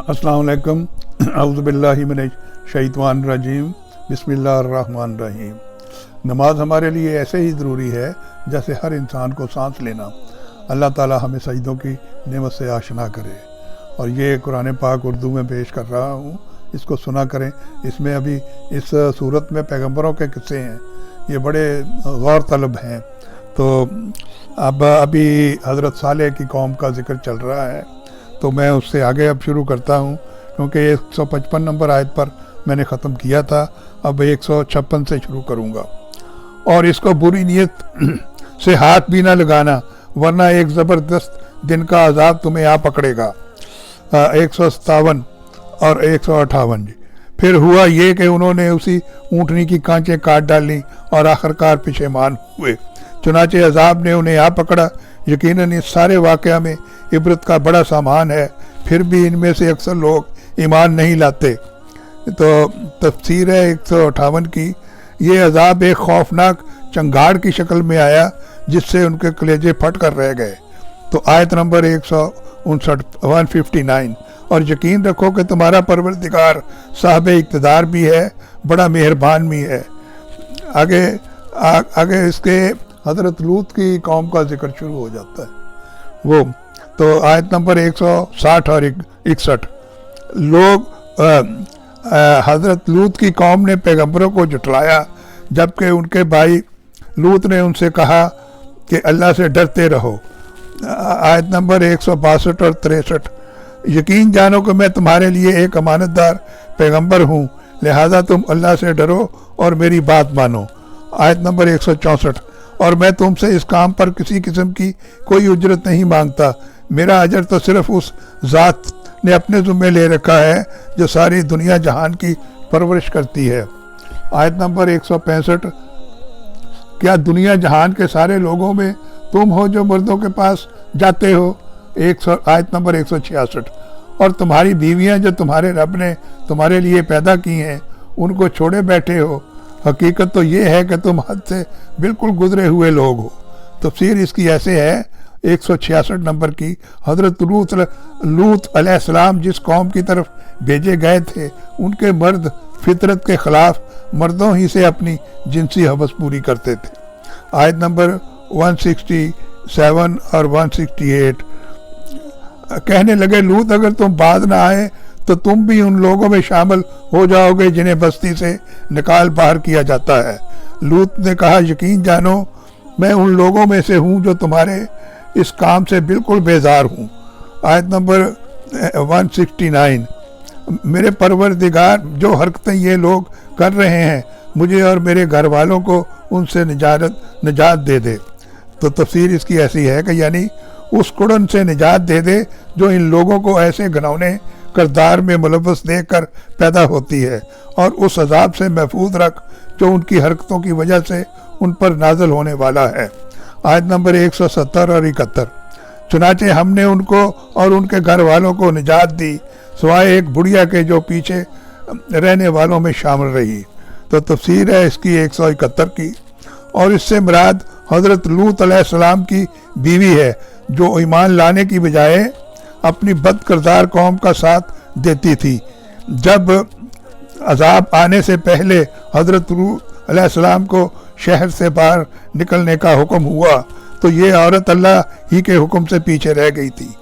अस्सलाम वालेकुम। औज़ु बिल्लाहि मिनश शैतानिर रजीम। बिस्मिल्लाहिर रहमानिर रहीम। नमाज हमारे लिए ऐसे ही ज़रूरी है जैसे हर इंसान को सांस लेना। अल्लाह ताला हमें सजदों की नेमत से आशना करे। और ये कुरान पाक उर्दू में पेश कर रहा हूँ, इसको सुना करें। इसमें अभी इस सूरत में पैगंबरों के किस्से हैं, ये बड़े गौर तलब हैं। तो अब अभी हज़रत सालेह की कौम का ज़िक्र चल रहा है, तो मैं उससे आगे अब शुरू करता हूँ, क्योंकि 155 नंबर आयत पर मैंने ख़त्म किया था। अब 156 से शुरू करूँगा। और इसको बुरी नीयत से हाथ भी ना लगाना, वरना एक ज़बरदस्त दिन का अजाब तुम्हें आ पकड़ेगा। 157 और 158 जी। फिर हुआ ये कि उन्होंने उसी ऊँटनी की कांचें काट डाली और आखिरकार पशेमान हुए। चुनाचे अजाब ने उन्हें आ पकड़ा। यकीनन इस सारे वाक़या में इबरत का बड़ा सामान है, फिर भी इनमें से अक्सर लोग ईमान नहीं लाते। तो तफसीर है 158 की। ये अजाब एक खौफनाक चंगाड़ की शक्ल में आया जिससे उनके कलेजे फट कर रह गए। तो आयत नंबर 159, और यकीन रखो कि तुम्हारा परवरदिगार साहब इक़्तिदार भी है, बड़ा मेहरबान भी है। आगे इसके हज़रत लूत की कौम का जिक्र शुरू हो जाता है। वो तो आयत नंबर 160 और 61। लोग हज़रत लूत की कौम ने पैगंबरों को जुटलाया, जबकि उनके भाई लूत ने उनसे कहा कि अल्लाह से डरते रहो। आयत नंबर 162 और 63। यकीन जानो कि मैं तुम्हारे लिए एक अमानतदार पैगंबर हूँ, लिहाजा तुम अल्लाह से डरो और मेरी बात मानो। आयत नंबर 164। और मैं तुमसे इस काम पर किसी किस्म की कोई उजरत नहीं मांगता, मेरा अजर तो सिर्फ उस ज़ात ने अपने ज़ुम्मे ले रखा है जो सारी दुनिया जहान की परवरिश करती है। आयत नंबर 165। क्या दुनिया जहान के सारे लोगों में तुम हो जो मर्दों के पास जाते हो। आयत नंबर 166। और तुम्हारी बीवियां जो तुम्हारे रब ने तुम्हारे लिए पैदा की हैं, उनको छोड़े बैठे हो। हकीकत तो ये है कि तुम हद से बिल्कुल गुजरे हुए लोग हो। तफसीर इसकी ऐसे है 166 नंबर की। हज़रत लूत अलैहिस्सलाम जिस कौम की तरफ भेजे गए थे, उनके मर्द फितरत के ख़िलाफ़ मर्दों ही से अपनी जिनसी हवस पूरी करते थे। आयत नंबर 167 और 168। कहने लगे, लूत अगर तुम बाज ना आए तो तुम भी उन लोगों में शामिल हो जाओगे जिन्हें बस्ती से निकाल बाहर किया जाता है। लूत ने कहा, यकीन जानो मैं उन लोगों में से हूँ जो तुम्हारे इस काम से बिल्कुल बेजार हूँ। आयत नंबर 169। मेरे परवरदिगार, जो हरकतें ये लोग कर रहे हैं, मुझे और मेरे घर वालों को उनसे निजात दे दे। तो तफसीर इसकी ऐसी है कि यानी उस कुड़न से निजात दे दे जो इन लोगों को ऐसे घिनौने किरदार में मुलव्वस देखकर पैदा होती है, और उस अजाब से महफूज रख जो उनकी हरकतों की वजह से उन पर नाज़िल होने वाला है। आयत नंबर 170 और 71। चुनाचे हमने उनको और उनके घर वालों को निजात दी, सिवाय एक बुढ़िया के जो पीछे रहने वालों में शामिल रही। तो तफसीर है इसकी 171 की। और इससे मुराद हज़रत लूत अलैहिस्सलाम की बीवी है, जो ईमान लाने की बजाय अपनी बद किरदार कौम का साथ देती थी। जब अजाब आने से पहले हज़रत लूत अलैहिस्सलाम को शहर से बाहर निकलने का हुक्म हुआ, तो ये औरत अल्लाह ही के हुक्म से पीछे रह गई थी,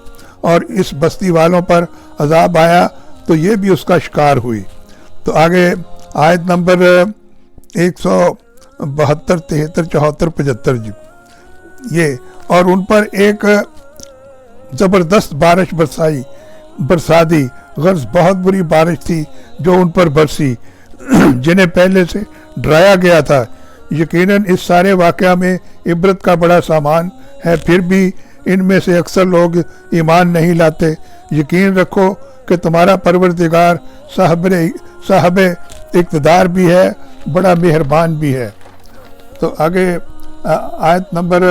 और इस बस्ती वालों पर अजाब आया तो ये भी उसका शिकार हुई। तो आगे आयत नंबर 172, 73, 74, 75 जी। ये और उन पर एक ज़बरदस्त बारिश बरसा दी। गर्ज बहुत बुरी बारिश थी जो उन पर बरसी, जिन्हें पहले से डराया गया था। यकीनन इस सारे वाक़या में इबरत का बड़ा सामान है, फिर भी इनमें से अक्सर लोग ईमान नहीं लाते। यकीन रखो कि तुम्हारा परवरदिगार साहब इक़्तिदार भी है, बड़ा मेहरबान भी है। तो आगे आयत नंबर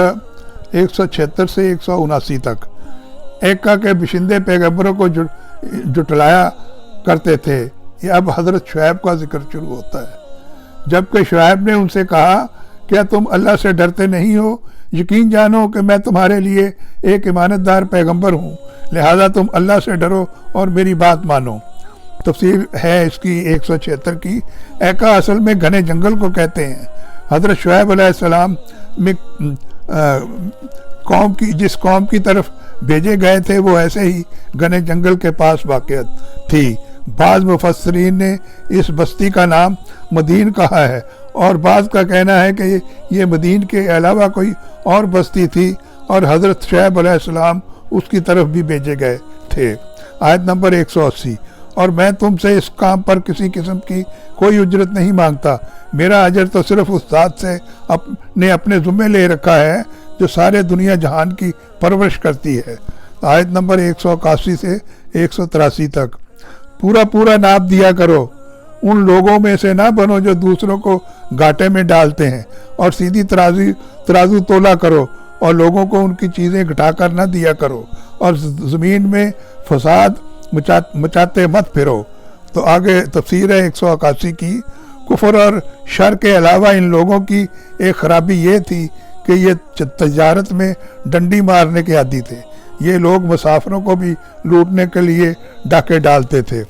176 से 179 तक। एक्का के बिशिंदे पैगंबरों को जुटलाया करते थे। ये अब हज़रत शुएब का जिक्र शुरू होता है। जबकि शुएब ने उनसे कहा, क्या तुम अल्लाह से डरते नहीं हो یقین جانو کہ میں تمہارے لیے ایک ایمانتدار پیغمبر ہوں، لہذا تم اللہ سے ڈرو اور میری بات مانو۔ تفسیر ہے اس کی 176 کی۔ ایکا اصل میں گھنے جنگل کو کہتے ہیں۔ حضرت شعیب علیہ السلام میں جس قوم کی طرف بھیجے گئے تھے وہ ایسے ہی گھنے جنگل کے پاس واقع تھی۔ بعض مفسرین نے اس بستی کا نام مدین کہا ہے، اور بعض کا کہنا ہے کہ یہ مدین کے علاوہ کوئی اور بستی تھی اور حضرت شعیب علیہ السلام اس کی طرف بھی بھیجے گئے تھے۔ آیت نمبر 180۔ اور میں تم سے اس کام پر کسی قسم کی کوئی اجرت نہیں مانگتا، میرا اجر تو صرف اس ذات سے نے اپنے ذمے لے رکھا ہے جو سارے دنیا جہان کی پرورش کرتی ہے۔ آیت نمبر 181 سے 183 تک۔ پورا ناپ دیا کرو، ان لوگوں میں سے نہ بنو جو دوسروں کو گھاٹے میں ڈالتے ہیں، اور سیدھی ترازو تولا کرو، اور لوگوں کو ان کی چیزیں گھٹا کر نہ دیا کرو، اور زمین میں فساد مچاتے مت پھرو۔ تو آگے تفسیر ہے 181 کی۔ کفر اور شر کے علاوہ ان لوگوں کی ایک خرابی یہ تھی کہ یہ تجارت میں ڈنڈی مارنے کے عادی تھے۔ یہ لوگ مسافروں کو بھی لوٹنے کے لیے ڈاکے ڈالتے تھے۔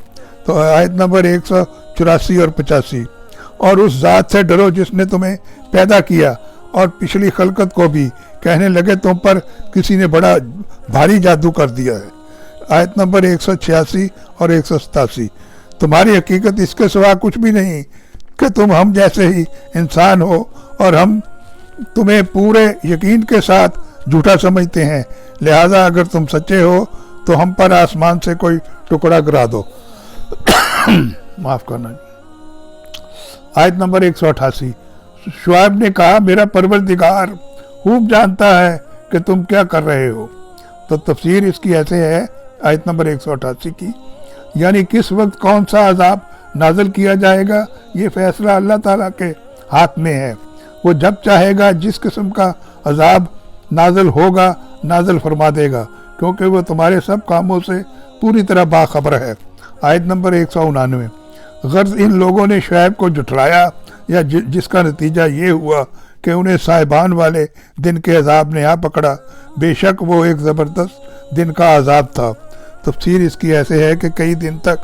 تو آیت نمبر 184 اور 85۔ اور اس ذات سے ڈرو جس نے تمہیں پیدا کیا اور پچھلی خلقت کو بھی، کہنے لگے تم پر کسی نے بڑا بھاری جادو کر دیا ہے۔ آیت نمبر 186 اور 187۔ تمہاری حقیقت اس کے سوا کچھ بھی نہیں کہ تم ہم جیسے ہی انسان ہو، اور ہم تمہیں پورے یقین کے ساتھ جھوٹا سمجھتے ہیں، لہذا اگر تم سچے ہو تو ہم پر آسمان سے کوئی ٹکڑا گرا دو۔ معاف کرنا۔ آیت نمبر 188۔ شعیب نے کہا میرا پروردگار خوب جانتا ہے کہ تم کیا کر رہے ہو۔ تو تفسیر اس کی ایسے ہے آیت نمبر 188 کی، یعنی کس وقت کون سا عذاب نازل کیا جائے گا یہ فیصلہ اللہ تعالیٰ کے ہاتھ میں ہے، وہ جب چاہے گا جس قسم کا عذاب نازل ہوگا نازل فرما دے گا، کیونکہ وہ تمہارے سب کاموں سے پوری طرح باخبر ہے۔ آیت نمبر 199۔ غرض ان لوگوں نے شعیب کو جھٹلایا، یا جس کا نتیجہ یہ ہوا کہ انہیں صاحبان والے دن کے عذاب نے آ پکڑا، بے شک وہ ایک زبردست دن کا عذاب تھا۔ تفسیر اس کی ایسے ہے کہ کئی دن تک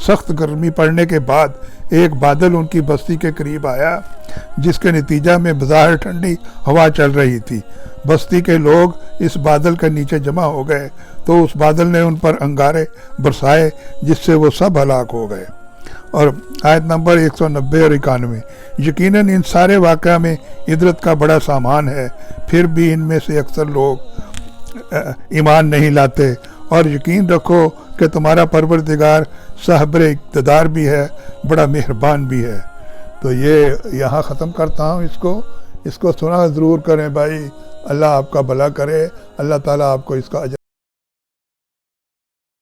سخت گرمی پڑنے کے بعد ایک بادل ان کی بستی کے قریب آیا، جس کے نتیجہ میں بظاہر ٹھنڈی ہوا چل رہی تھی۔ بستی کے لوگ اس بادل کے نیچے جمع ہو گئے تو اس بادل نے ان پر انگارے برسائے جس سے وہ سب ہلاک ہو گئے۔ اور آیت نمبر 190 اور 91۔ یقیناً ان سارے واقعہ میں عبرت کا بڑا سامان ہے، پھر بھی ان میں سے اکثر لوگ ایمان نہیں لاتے، اور یقین رکھو کہ تمہارا پروردگار صاحب اقتدار بھی ہے، بڑا مہربان بھی ہے۔ تو یہ یہاں ختم کرتا ہوں اس کو سنا ضرور کریں بھائی، اللہ آپ کا بھلا کرے، اللہ تعالیٰ آپ کو اس کا اجر